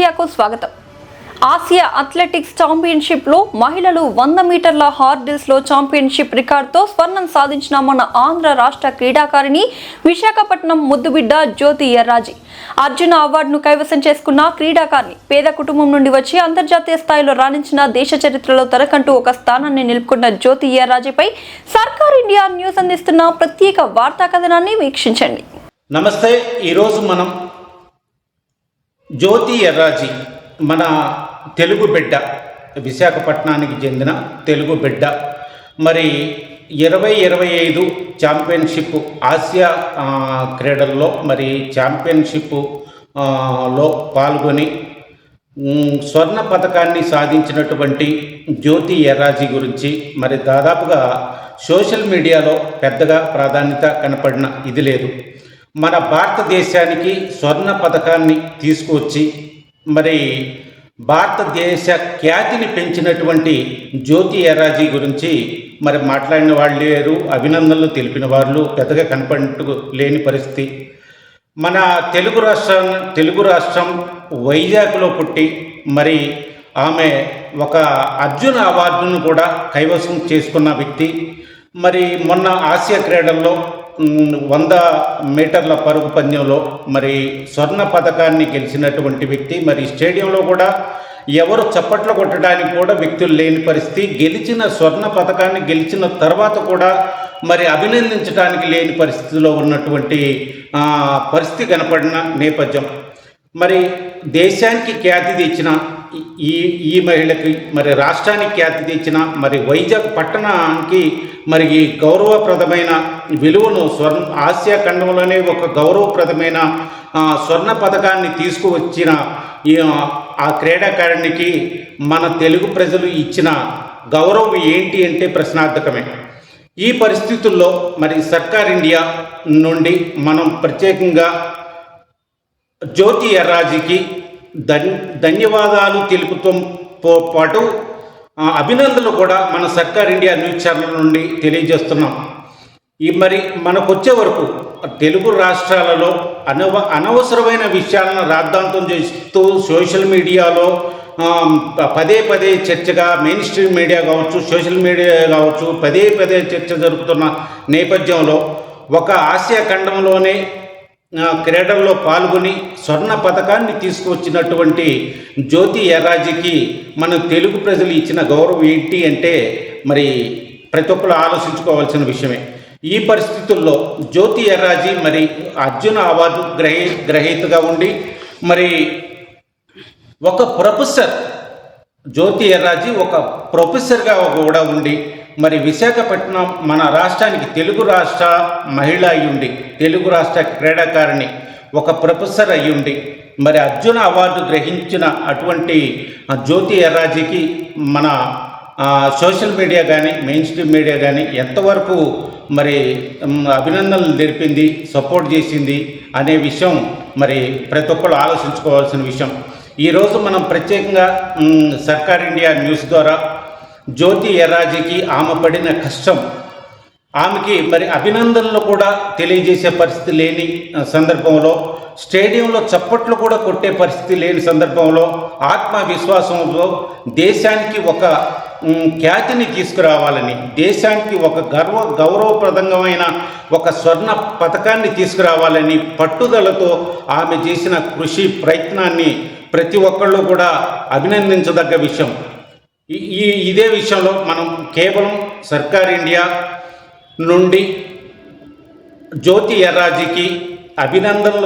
ఇండియాకు స్వాగతం. Asia athletics ఛాంపియన్షిప్లో మహిళలు 100 మీటర్ల హార్డిల్స్లో ఛాంపియన్షిప్ రికార్డుతో స్వర్ణం సాధించిన మన ఆంధ్ర రాష్ట్ర క్రీడాకారిణి విశాఖపట్నం ముద్దుబిడ్డ జ్యోతి ఎర్రాజీ. అర్జున అవార్డును కైవసం చేసుకున్న క్రీడాకారిణి పేద కుటుంబం నుండి వచ్చి అంతర్జాతీయ స్థాయిలో రాణించిన దేశ చరిత్రలో తనకంటూ ఒక స్థానాన్ని నిలుపుకున్న జ్యోతి ఎర్రాజీపై సర్కార్ ఇండియా న్యూస్ అందిస్తున్న ప్రత్యేక వార్తా కథనాన్ని వీక్షించండి. నమస్తే. ఈరోజు మనం జ్యోతి ఎర్రాజీ మన తెలుగు బిడ్డ, విశాఖపట్నానికి చెందిన తెలుగు బిడ్డ. మరి 2025 ఛాంపియన్షిప్ ఆసియా క్రీడల్లో మరి ఛాంపియన్షిప్ లో పాల్గొని స్వర్ణ పథకాన్ని సాధించినటువంటి జ్యోతి ఎర్రాజీ గురించి మరి దాదాపుగా సోషల్ మీడియాలో పెద్దగా ప్రాధాన్యత కనపడిన ఇది లేదు. మన భారతదేశానికి స్వర్ణ పథకాన్ని తీసుకువచ్చి మరి భారతదేశ ఖ్యాతిని పెంచినటువంటి జ్యోతి ఎర్రాజీ గురించి మరి మాట్లాడిన వాళ్ళు లేరు, అభినందనలు తెలిపిన వాళ్ళు పెద్దగా కనపడుతూ లేని పరిస్థితి. మన తెలుగు రాష్ట్రం వైజాగ్లో పుట్టి మరి ఆమె ఒక అర్జున అవార్డును కూడా కైవసం చేసుకున్న వ్యక్తి. మరి మొన్న ఆసియా క్రీడల్లో 100 మీటర్ల పరుగు పందెంలో మరి స్వర్ణ పథకాన్ని గెలిచినటువంటి వ్యక్తి. మరి స్టేడియంలో కూడా ఎవరు చప్పట్లు కొట్టడానికి కూడా వ్యక్తులు లేని పరిస్థితి. గెలిచిన స్వర్ణ పథకాన్ని గెలిచిన తర్వాత కూడా మరి అభినందించడానికి లేని పరిస్థితిలో ఉన్నటువంటి పరిస్థితి కనపడిన నేపథ్యం. మరి దేశానికి ఖ్యాతి తెచ్చిన ఈ మహిళకి, మరి రాష్ట్రానికి ఖ్యాతి తెచ్చిన మరి వైజాగ్ పట్టణానికి మరి గౌరవప్రదమైన విలువను ఆసియా ఖండంలోనే ఒక గౌరవప్రదమైన స్వర్ణ పథకాన్ని తీసుకువచ్చిన ఆ క్రీడాకారునికి మన తెలుగు ప్రజలు ఇచ్చిన గౌరవం ఏంటి అంటే ప్రశ్నార్థకమే. ఈ పరిస్థితుల్లో మరి సర్కార్ ఇండియా నుండి మనం ప్రత్యేకంగా జ్యోతి ఎర్రాజీకి ధన్యవాదాలు తెలుపుతూ పాటు అభినందనలు కూడా మన సర్కార్ ఇండియా న్యూస్ ఛానల్ నుండి తెలియజేస్తున్నాం. మరి మనకు వచ్చే వరకు తెలుగు రాష్ట్రాలలో అనవసరమైన విషయాలను రాద్ధాంతం చేస్తూ సోషల్ మీడియాలో పదే చర్చగా మెయిన్ స్ట్రీమ్ మీడియా కావచ్చు, సోషల్ మీడియా కావచ్చు, పదే చర్చ జరుపుతున్న నేపథ్యంలో ఒక ఆసియా ఖండంలోనే క్రీడల్లో పాల్గొని స్వర్ణ పథకాన్ని తీసుకువచ్చినటువంటి జ్యోతి ఎర్రాజీకి మన తెలుగు ప్రజలు ఇచ్చిన గౌరవం ఏంటి అంటే మరి ప్రతి ఒక్కరు ఆలోచించుకోవాల్సిన విషయమే. ఈ పరిస్థితుల్లో జ్యోతి ఎర్రాజీ మరి అర్జున అవార్డు గ్రహీతగా ఉండి మరి ఒక ప్రొఫెసర్, జ్యోతి ఎర్రాజీ ఒక ప్రొఫెసర్గా కూడా ఉండి మరి విశాఖపట్నం మన రాష్ట్రానికి తెలుగు రాష్ట్ర మహిళ అయ్యుండి, తెలుగు రాష్ట్ర క్రీడాకారిణి, ఒక ప్రొఫెసర్ అయ్యుండి మరి అర్జున అవార్డు గ్రహించిన అటువంటి జ్యోతి ఎర్రాజీకి మన సోషల్ మీడియా కానీ మెయిన్ స్ట్రీమ్ మీడియా కానీ ఎంతవరకు మరి అభినందనలు తెలిపింది, సపోర్ట్ చేసింది అనే విషయం మరి ప్రతి ఒక్కరు ఆలోచించుకోవాల్సిన విషయం. ఈరోజు మనం ప్రత్యేకంగా సర్కార్ ఇండియా న్యూస్ ద్వారా జ్యోతి ఎర్రాజీకి ఆమె పడిన కష్టం, ఆమెకి మరి అభినందనలు కూడా తెలియజేసే పరిస్థితి లేని సందర్భంలో, స్టేడియంలో చప్పట్లు కూడా కొట్టే పరిస్థితి లేని సందర్భంలో ఆత్మవిశ్వాసంతో దేశానికి ఒక ఖ్యాతిని తీసుకురావాలని, దేశానికి ఒక గౌరవప్రదంగమైన ఒక స్వర్ణ పథకాన్ని తీసుకురావాలని పట్టుదలతో ఆమె చేసిన కృషి ప్రయత్నాన్ని ప్రతి ఒక్కళ్ళు కూడా అభినందించదగ్గ విషయం. ఇదే విషయంలో మనం కేవలం సర్కార్ ఇండియా నుండి జ్యోతి ఎర్రాజీకి అభినందనలు